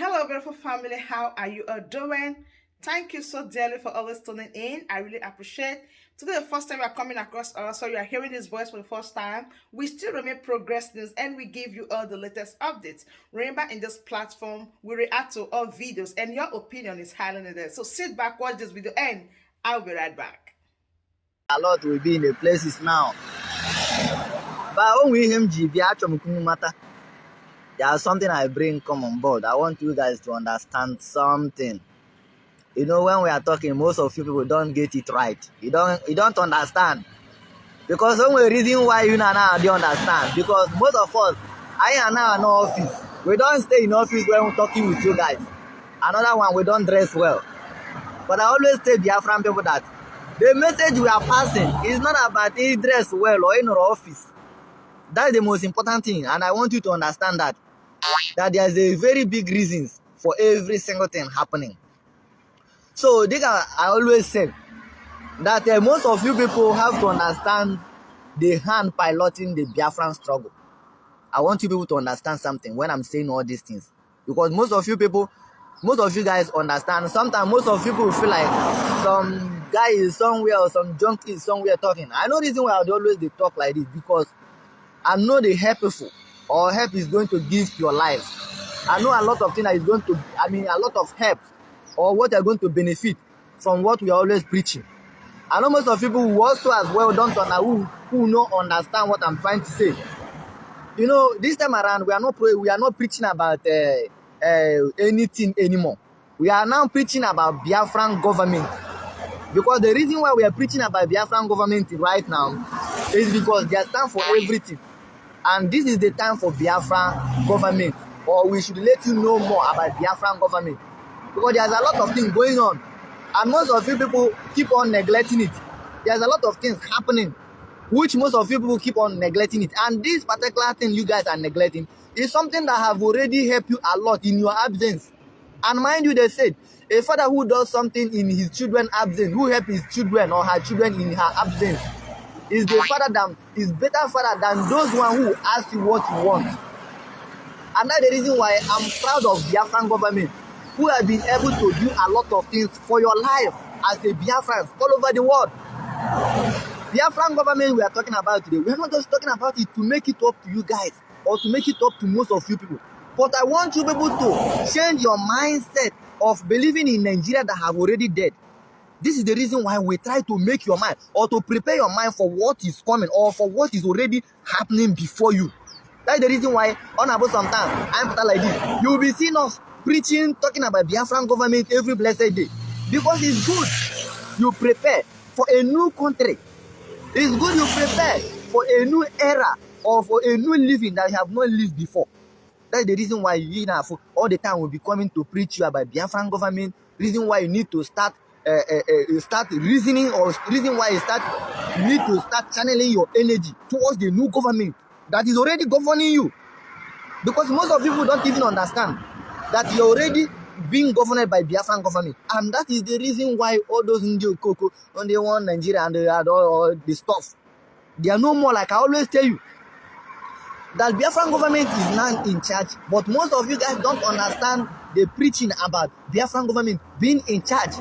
Hello, beautiful family. How are you all doing? Thank you so dearly for always tuning in. I really appreciate. Today, the first time you are coming across us, so you are hearing this voice for the first time. We still remain Progress News, and we give you all the latest updates. Remember, in this platform, we react to all videos, and your opinion is highly needed. So sit back, watch this video, and I'll be right back. A lot will be in the places now. But when we him GB matter, there's something I bring come on board. I want you guys to understand something. You know, when we are talking, most of you people don't get it right. You don't understand. Because the only reason why you now don't understand, because most of us, I am now in office. We don't stay in office when we're talking with you guys. Another one, we don't dress well. But I always tell Biafran people that the message we are passing is not about he dress well or in our office. That's the most important thing, and I want you to understand that there's a very big reasons for every single thing happening. So, I always said that most of you people have to understand the hand piloting the Biafran struggle. I want you people to understand something when I'm saying all these things, because most of you guys understand. Sometimes most of you people feel like some guy is somewhere or some junkie is somewhere talking. I know the reason why I always they talk like this, because I know the helpful or help is going to give to your life. I know a lot of things that is going to, a lot of help or what are going to benefit from what we are always preaching. I know most of people who also as well don't understand, who don't understand what I'm trying to say. You know, this time around we are not preaching about anything anymore. We are now preaching about Biafran government, because the reason why we are preaching about Biafran government right now is because they stand for everything. And this is the time for Biafran government, or we should let you know more about Biafran government, because there's a lot of things going on, and most of you people keep on neglecting it. There's a lot of things happening, which most of you people keep on neglecting it. And this particular thing you guys are neglecting is something that have already helped you a lot in your absence. And mind you, they said, a father who does something in his children's absence, who helps his children or her children in her absence, is better father than those one who ask you what you want. And that's the reason why I'm proud of Biafran government, who have been able to do a lot of things for your life as a Biafran all over the world. Biafran government we are talking about today, we are not just talking about it to make it up to you guys or to make it up to most of you people. But I want you people to change your mindset of believing in Nigeria that have already dead. This is the reason why we try to make your mind or to prepare your mind for what is coming or for what is already happening before you. That's the reason why, on about sometimes, I'm like this. You will be seeing us preaching, talking about Biafran government every blessed day. Because it's good you prepare for a new country. It's good you prepare for a new era or for a new living that you have not lived before. That's the reason why you know all the time will be coming to preach you about Biafran government. Reason why you need to start reasoning, or reason why you need to start channeling your energy towards the new government that is already governing you. Because most of people don't even understand that you're already being governed by Biafran government, and that is the reason why all those Indio Coco on the one Nigeria and they had all the stuff. They are no more, like I always tell you, that Biafran government is now in charge, but most of you guys don't understand the preaching about Biafran government being in charge.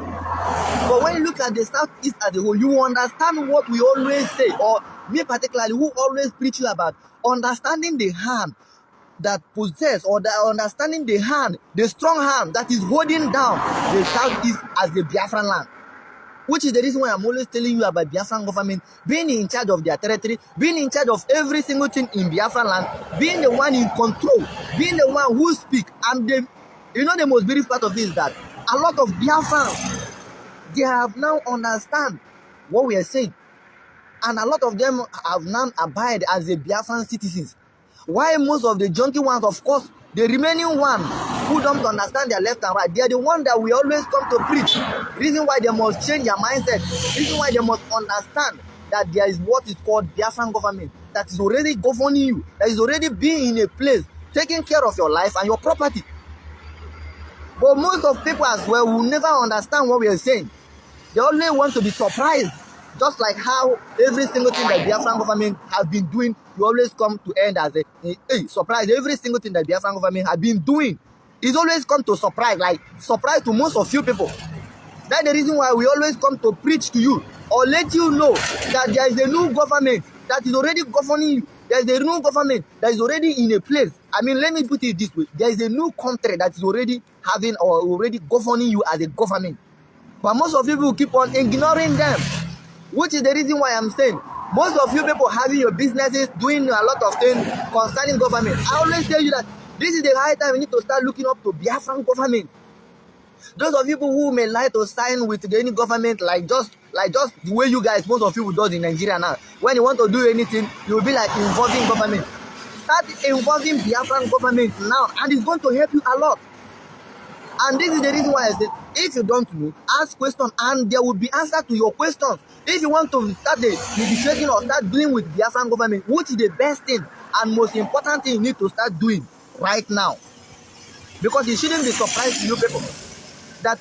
But when you look at the Southeast as a whole, you understand what we always say, or me particularly, who always preach you about understanding the hand that possess, or the understanding the hand, the strong hand that is holding down the Southeast as the Biafran land. Which is the reason why I'm always telling you about Biafran government being in charge of their territory, being in charge of every single thing in Biafran land, being the one in control, being the one who speaks. And the most beautiful part of this is that a lot of Biafrans, they have now understand what we are saying. And a lot of them have now abide as the Biafran citizens. Why most of the junkie ones, of course, the remaining one who don't understand their left and right, they are the one that we always come to preach. Reason why they must change their mindset. Reason why they must understand that there is what is called Biafran government that is already governing you, that is already being in a place, taking care of your life and your property. But most of people as well will never understand what we are saying. They only want to be surprised. Just like how every single thing that Biafran government has been doing, you always come to end as a surprise. Every single thing that Biafran government has been doing It's always come to surprise to most of you people. That's the reason why we always come to preach to you or let you know that there is a new government that is already governing you. There is a new government that is already in a place. I mean, let me put it this way. There is a new country that is already having or already governing you as a government. But most of you people keep on ignoring them, which is the reason why I'm saying most of you people having your businesses, doing a lot of things concerning government. I always tell you that this is the high time you need to start looking up to Biafran government. Those of you who may like to sign with any government like just the way you guys, most of you does in Nigeria now. When you want to do anything, you will be like involving government. Start involving Biafran government now, and it's going to help you a lot. And this is the reason why I said, if you don't know, ask questions and there will be answer to your questions. If you want to start negotiating or start dealing with Biafran government, which is the best thing and most important thing you need to start doing right now. Because it shouldn't be surprised to you people that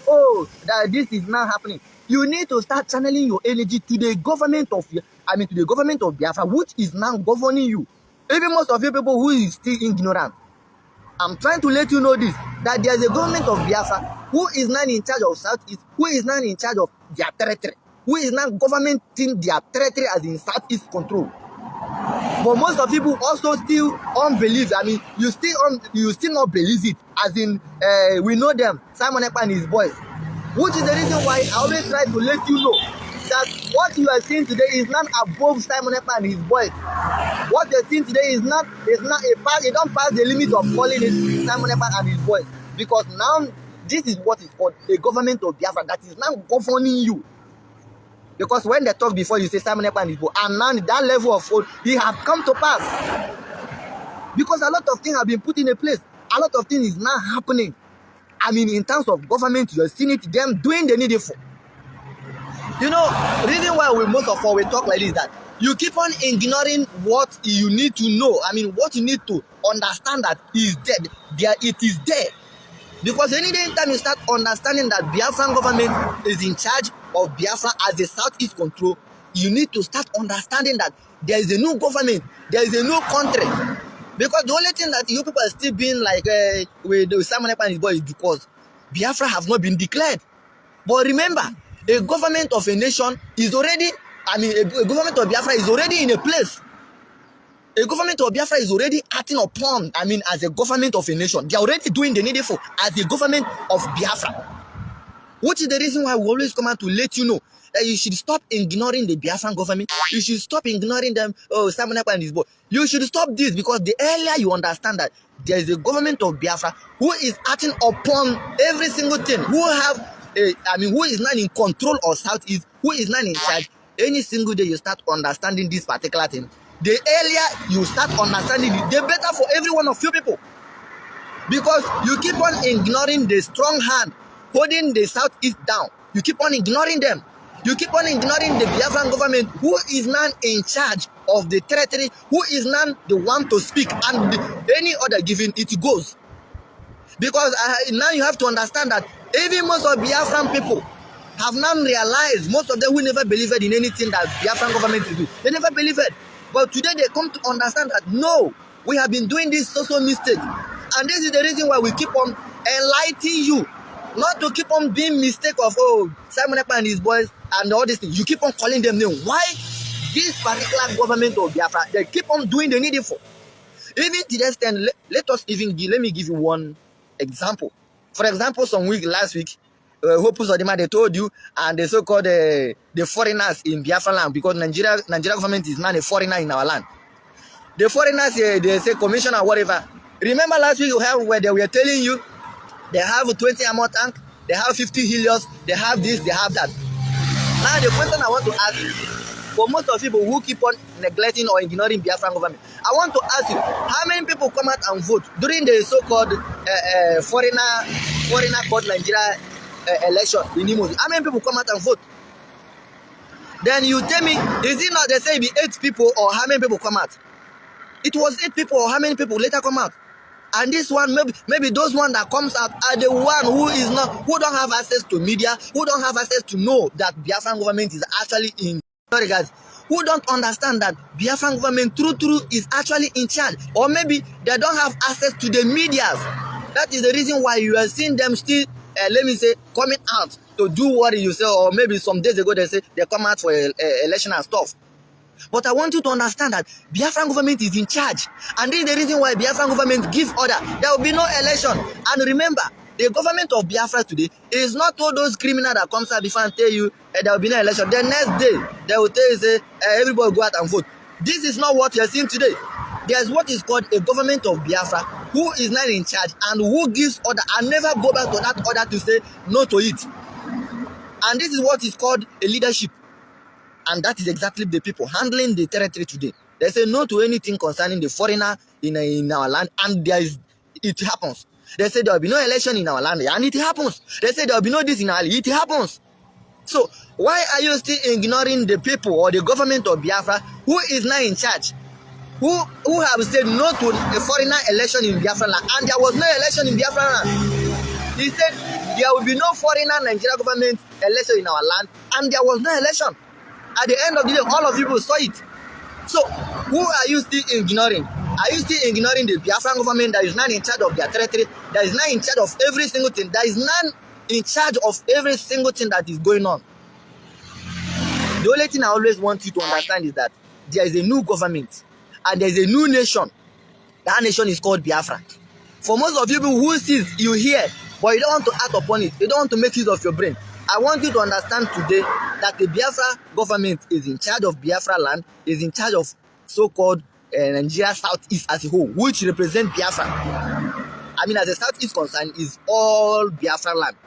this is now happening. You need to start channeling your energy to the government of Biafra, which is now governing you. Even most of you people who is still ignorant, I'm trying to let you know this, that there is a government of Biafra who is now in charge of Southeast, who is now in charge of their territory, who is now governing their territory as in Southeast control. But most of people also still unbelieve. I mean, you still not believe it. As in, we know them, Simon Ekpa and his boys. Which is the reason why I always try to let you know that what you are seeing today is not above Simon Ekpa and his boys. What you're seeing today is not a pass. It don't pass the limit of calling it Simon Ekpa and his boys. Because now this is what is called a government of Biafra that is now governing you. Because when they talk before, you say Simon Ekpa and his boys, and now that level of food, he have come to pass. Because a lot of things have been put in a place. A lot of things is now happening. I mean, in terms of government, you're seeing it, them doing the needful. You know, the reason why we talk like this is that you keep on ignoring what you need to know. I mean, what you need to understand that is dead. It is there. Because any time you start understanding that Biafran government is in charge of Biafra as a Southeast control, you need to start understanding that there is a new government, there is a new country. Because the only thing that you people are still being like with Simon Ekpa and his boys is because Biafra have not been declared. But remember, a government of a nation is already, a government of Biafra is already in a place. A government of Biafra is already acting upon, as a government of a nation. They are already doing the needful as a government of Biafra. Which is the reason why we always come out to let you know that you should stop ignoring the Biafran government. You should stop ignoring them, Simon Ekpa and his boy. You should stop this, because the earlier you understand that there is a government of Biafra who is acting upon every single thing, who is not in control of Southeast, who is not in charge, any single day you start understanding this particular thing, the earlier you start understanding it, the better for every one of you people. Because you keep on ignoring the strong hand holding the Southeast down. You keep on ignoring them. You keep on ignoring the Biafran government, who is now in charge of the territory, who is now the one to speak, and any other given it goes. Because now you have to understand that even most of Biafran people have now realized, most of them who never believed in anything that Biafran government will do, they never believed. But today they come to understand that no, we have been doing this social mistake. And this is the reason why we keep on enlightening you. Not to keep on being mistake of Simon Ekpa and his boys and all these things. You keep on calling them name. Why this particular government of Biafra, they keep on doing the needful. Even to the extent, let me give you one example. For example, last week, Hope Sodima, they told you, and the so-called the foreigners in Biafra land, because Nigeria government is not a foreigner in our land. The foreigners, they say commissioner or whatever. Remember last week where they were telling you they have 20 ammo tank, they have 50 Helios, they have this, they have that. Now the question I want to ask you, for most of people who keep on neglecting or ignoring Biafran government, I want to ask you, how many people come out and vote during the so-called foreigner called Nigeria election in Imo? How many people come out and vote? Then you tell me, is it not they say it be 8 people, or how many people come out? It was 8 people, or how many people later come out? And this one, maybe those one that comes out are the one who don't have access to media, who don't have access to know that Biafran government is actually in regards, who don't understand that Biafran government true is actually in charge, or maybe they don't have access to the medias. That is the reason why you are seeing them still, let me say, coming out to do what you say, or maybe some days ago they say they come out for election and stuff. But I want you to understand that Biafran government is in charge. And this is the reason why Biafran government give order. There will be no election. And remember, the government of Biafra today is not all those criminals that comes out before and tell you there will be no election. The next day, they will tell you, say, everybody go out and vote. This is not what you are seeing today. There's what is called a government of Biafra who is not in charge and who gives order and never go back to that order to say no to it. And this is what is called a leadership. And that is exactly the people handling the territory today. They say no to anything concerning the foreigner in our land, and it happens. They say there will be no election in our land, and it happens. They say there will be no this in our land, it happens. So why are you still ignoring the people or the government of Biafra who is now in charge? Who have said no to a foreigner election in Biafra land, and there was no election in Biafra land. He said there will be no foreigner Nigeria government election in our land, and there was no election. At the end of the day, all of you saw it. So, who are you still ignoring? Are you still ignoring the Biafran government that is not in charge of their territory, that is not in charge of every single thing, that is not in charge of every single thing that is going on? The only thing I always want you to understand is that there is a new government and there is a new nation. That nation is called Biafra. For most of you who sees, you hear, but you don't want to act upon it, you don't want to make use of your brain. I want you to understand today that the Biafra government is in charge of Biafra land, is in charge of so-called Nigeria Southeast as a whole, which represent Biafra. I mean, as a Southeast concern, is all Biafra land,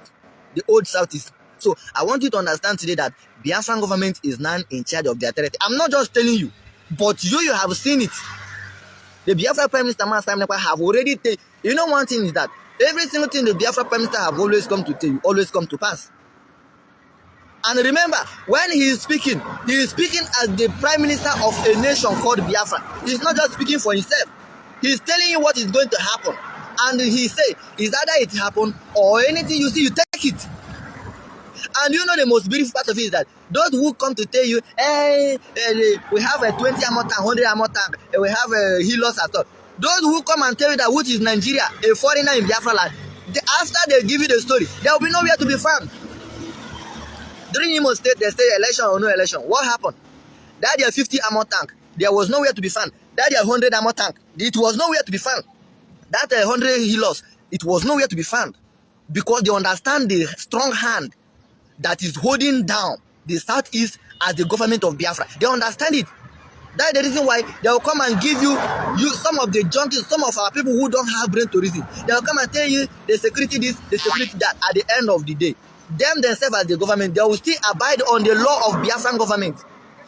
the old Southeast. So I want you to understand today that Biafran government is now in charge of their territory. I'm not just telling you, but you have seen it. The Biafra Prime Minister have already taken. You know, one thing is that every single thing the Biafra Prime Minister have always come to tell you, always come to pass. And remember, when he is speaking as the Prime Minister of a nation called Biafra. He's not just speaking for himself. He's telling you what is going to happen. And he say, is either it happen or anything you see, you take it. And you know the most beautiful part of it is that those who come to tell you, hey, we have a 20 ammo tank, 100 ammo tank, we have a healers at all. Those who come and tell you that which is Nigeria, a foreigner in Biafra land, after they give you the story, there will be nowhere to be found. During Imo State, they say election or no election. What happened? That their 50 ammo tank, there was nowhere to be found. That their 100 ammo tank, it was nowhere to be found. That 100 healers, it was nowhere to be found. Because they understand the strong hand that is holding down the Southeast as the government of Biafra. They understand it. That's the reason why they will come and give you some of the junkies, some of our people who don't have brain to reason. They will come and tell you the security this, the security that. At the end of the day, them themselves as the government, they will still abide on the law of Biafran government.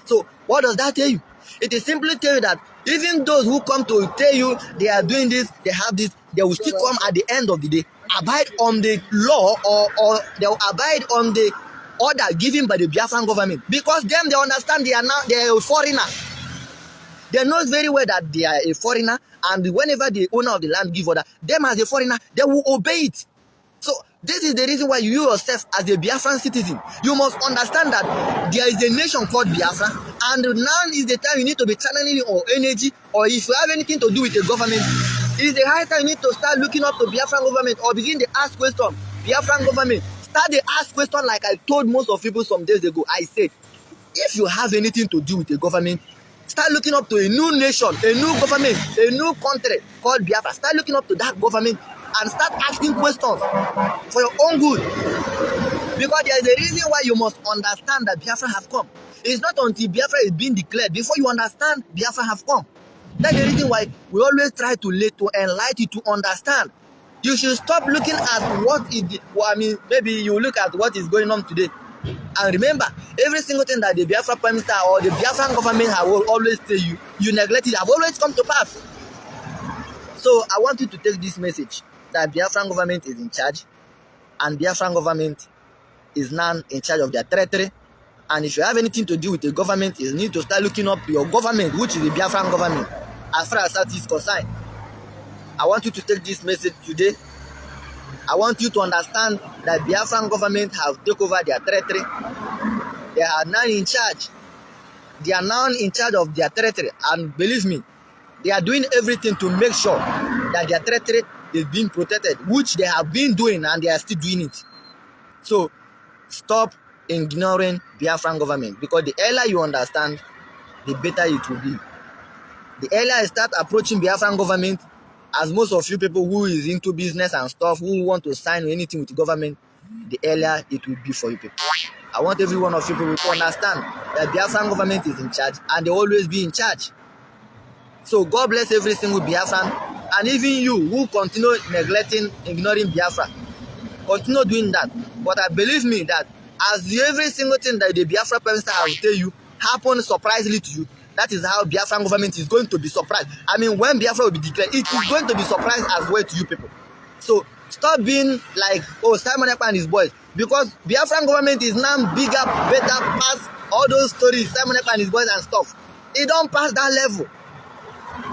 So what does that tell you? It is simply tell you that even those who come to tell you they are doing this, they have this, they will still come at the end of the day, abide on the law or they will abide on the order given by the Biafran government. Because them, they understand they are a foreigner. They know very well that they are a foreigner, and whenever the owner of the land give order, them as a foreigner, they will obey it. So this is the reason why you yourself as a Biafran citizen, you must understand that there is a nation called Biafra, and now is the time you need to be channeling your energy, or if you have anything to do with the government, it is the high time you need to start looking up to Biafran government or begin to ask questions. Biafran government, start the ask question like I told most of people some days ago. I said, if you have anything to do with the government, start looking up to a new nation, a new government, a new country called Biafra. Start looking up to that government and start asking questions for your own good. Because there is a reason why you must understand that Biafra have come. It's not until Biafra is being declared before you understand Biafra have come. That's the reason why we always try to enlighten you to understand. You should stop looking at what is maybe you look at what is going on today. And remember, every single thing that the Biafra Prime Minister or the Biafran government have always tell you, you neglect it, have always come to pass. So I want you to take this message that Biafran government is in charge, and Biafran government is now in charge of their territory. And if you have anything to do with the government, you need to start looking up your government, which is the Biafran government, as far as that is concerned. I want you to take this message today. I want you to understand that Biafran government have taken over their territory. They are now in charge. They are now in charge of their territory. And believe me, they are doing everything to make sure that their territory is being protected, which they have been doing and they are still doing it. So stop ignoring Biafran government, because the earlier you understand, the better it will be. The earlier I start approaching Biafran government, as most of you people who is into business and stuff, who want to sign anything with the government, the earlier it will be for you people. I want every one of you people to understand that Biafran government is in charge and they always be in charge. So God bless every single Biafran, and even you who continue neglecting, ignoring Biafra, continue doing that. But I believe me that as every single thing that the Biafra Prime Minister has tell you happen surprisingly to you, that is how Biafran government is going to be surprised. I mean, when Biafra will be declared, it is going to be surprised as well to you people. So stop being like, oh, Simon Ekpa and his boys, because Biafran government is now bigger, better, past all those stories, Simon Ekpa and his boys and stuff. It don't pass that level.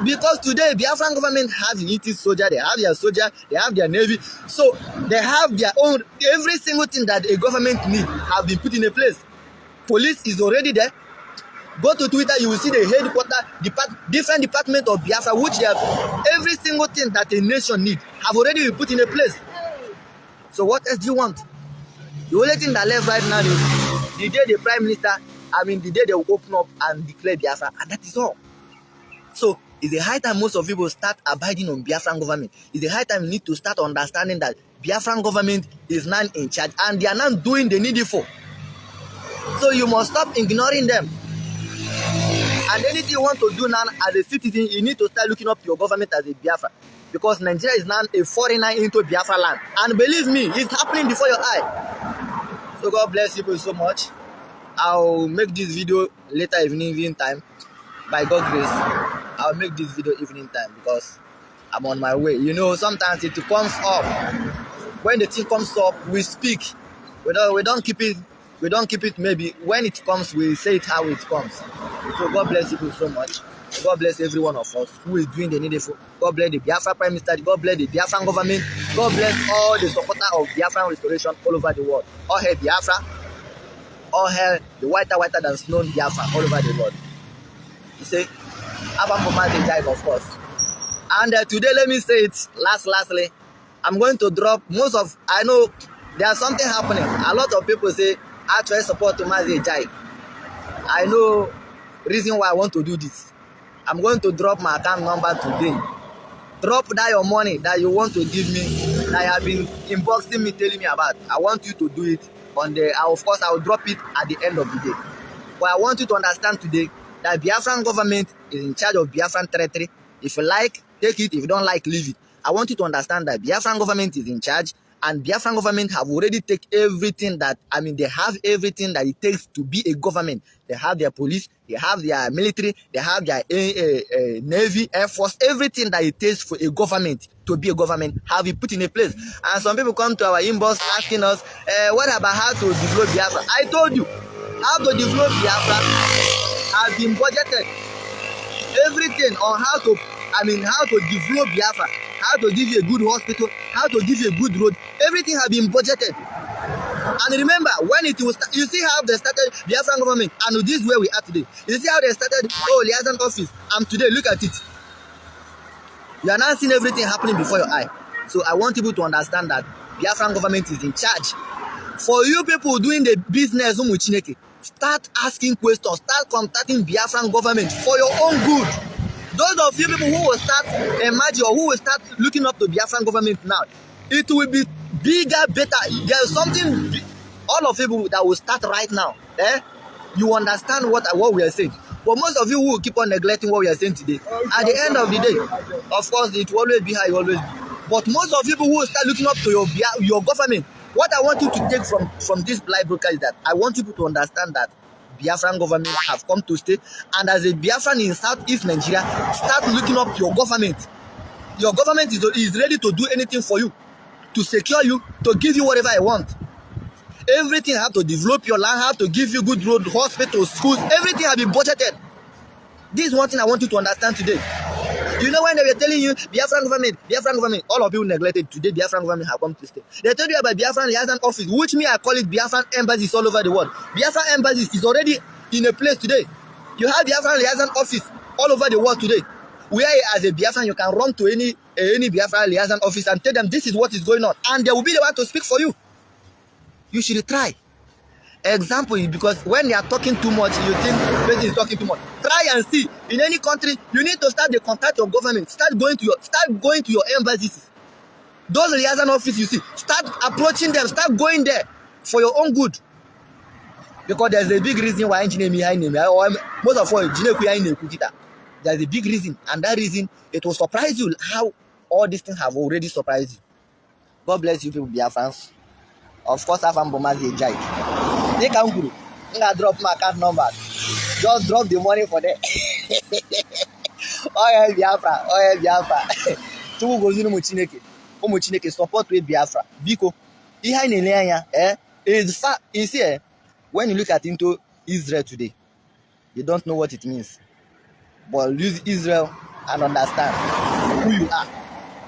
Because today Biafran government have it soldier, they have their soldier, they have their navy, so they have their own, every single thing that a government need have been put in a place. Police is already there. Go to Twitter, you will see the headquarters, different department of Biafra, which they have every single thing that a nation need have already been put in a place. So what else do you want? The only thing that left right now is the day the Prime Minister, the day they will open up and declare Biafra, and that is all. So it's a high time most of people start abiding on Biafran government. It's a high time you need to start understanding that Biafran government is now in charge and they are not doing the needful. So you must stop ignoring them. And anything you want to do now as a citizen, you need to start looking up your government as a Biafra. Because Nigeria is now a foreigner into Biafra land. And believe me, it's happening before your eye. So God bless you so much. I'll make this video later evening time. By God's grace, I'll make this video evening time because I'm on my way. You know, sometimes it comes up. When the thing comes up, we speak. We don't keep it. We don't keep it. Maybe when it comes, we say it how it comes. So God bless you so much. God bless every one of us who is doing the needful. God bless the Biafra Prime Minister. God bless the Biafran government. God bless all the supporters of Biafran restoration all over the world. All hail Biafra. All hail the whiter than snow Biafra all over the world. You say, of course. And today, let me say it lastly, I'm going to drop I know there's something happening. A lot of people say, I try support Mazi Jai. I know reason why I want to do this. I'm going to drop my account number today. Drop that your money that you want to give me, that you have been inboxing me, telling me about. I want you to do it of course, I will drop it at the end of the day. But I want you to understand today that Biafran government is in charge of Biafran territory. If you like, take it. If you don't like, leave it. I want you to understand that Biafran government is in charge, and Biafran government have already taken everything that, they have everything that it takes to be a government. They have their police, they have their military, they have their navy, air force, everything that it takes for a government to be a government have it put in a place. And some people come to our inbox asking us, what about how to develop Biafra? I told you, how to develop Biafra have been budgeted. Everything on how to develop Biafra, how to give you a good hospital, how to give you a good road, everything have been budgeted. And remember, when it was, you see how they started Biafran government, and this is where we are today. You see how they started, liaison office, and today, look at it. You are now seeing everything happening before your eye. So I want people to understand that Biafran government is in charge. For you people doing the business, start asking questions, start contacting Biafran government for your own good. Those of you people who will start imagine or who will start looking up to Biafran government now, it will be bigger, better. There's something, all of you that will start right now. You understand what we are saying. But most of you who will keep on neglecting what we are saying today, at the end of the day, of course, it will always be how it always be. But most of you who will start looking up to your government, what I want you to take from this live broadcast is that I want people to understand that Biafran government have come to stay, and as a Biafran in Southeast Nigeria, start looking up to your government. Your government is ready to do anything for you, to secure you, to give you whatever I want. Everything have to develop your land, have to give you good road, hospitals, schools, everything have been budgeted. This is one thing I want you to understand today. You know when they were telling you Biafran government, all of you neglected. Today Biafran government have come to stay. They told you about Biafran liaison office, which me I call it Biafran embassies all over the world. Biafran embassies is already in a place today. You have Biafran liaison office all over the world today. where as a Biafran you can run to any Biafran liaison office and tell them this is what is going on, and they will be the one to speak for you. You should try. Example is because when they are talking too much, you think the person is talking too much. Try and see. In any country, you need to start the contact your government. Start going to your embassies. Those liaison offices you see, start approaching them. Start going there for your own good. Because there's a big reason why most of all there's a big reason, and that reason it will surprise you how all these things have already surprised you. God bless you people, Biafrans. Of course, I'm Bomazi Jai. They can group. I'm gonna drop my account number. Just drop the money for them. Oh yeah, Biafra. Oh yeah, Biafra. Tugu gozinu muchineke. Muchineke support with Biafra. Biko. Iha inelenya is far. You see, when you look at into Israel today, you don't know what it means. But use Israel and understand who you are.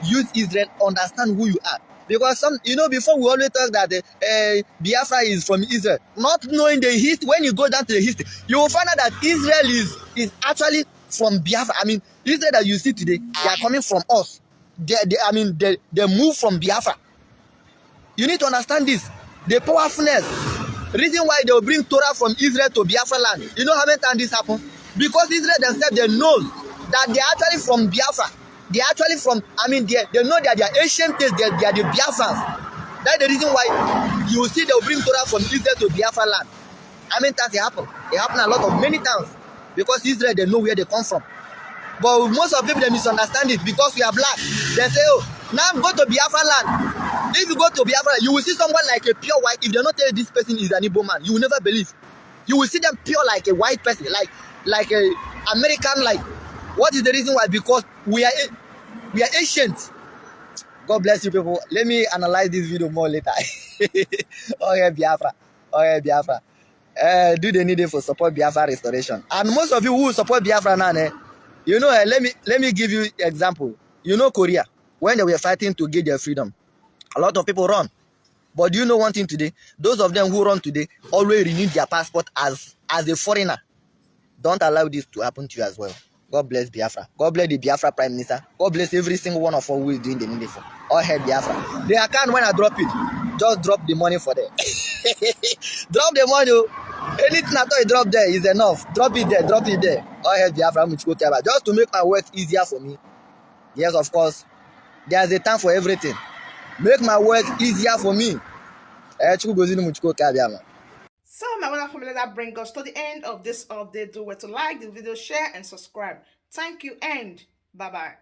Use Israel, understand who you are. Because before we always talk that Biafra is from Israel. Not knowing the history, when you go down to the history, you will find out that Israel is actually from Biafra. I mean, Israel that you see today, they are coming from us. They move from Biafra. You need to understand this. The powerfulness. Reason why they will bring Torah from Israel to Biafra land. You know how many times this happened? Because Israel themselves, they know that they are actually from Biafra. They are actually from, they know that they are ancient days, they are the Biafrans. That's the reason why you see they will bring Torah from Israel to Biafra land. How many times it happened? It happened a lot of many times. Because Israel, they know where they come from. But most of people, they misunderstand it because we are black. They say, oh, now go to Biafra land. If you go to Biafra, you will see someone like a pure white. If they don't tell you this person is an Igbo man, you will never believe. You will see them pure like a white person, like a American. Like, what is the reason why? Because we are ancient. God bless you people. Let me analyze this video more later. Oh yeah, Biafra. Oh yeah, Biafra. Do the needed for support Biafra restoration. And most of you who support Biafra now, let me give you example. Korea, when they were fighting to get their freedom, a lot of people run. But do you know one thing today? Those of them who run today always renew their passport as a foreigner. Don't allow this to happen to you as well. God bless Biafra. God bless the Biafra Prime Minister. God bless every single one of us who is doing the needful. All head Biafra. The account, when I drop it, just drop the money for them. Drop the money. Anything at all you drop there is enough. Drop it there. Drop it there. All head Biafra. Just to make my work easier for me. Yes, of course. There's a time for everything. Make my work easier for me. So, my wonderful family, that brings us to the end of this update. Do well to like the video, share, and subscribe. Thank you, and bye-bye.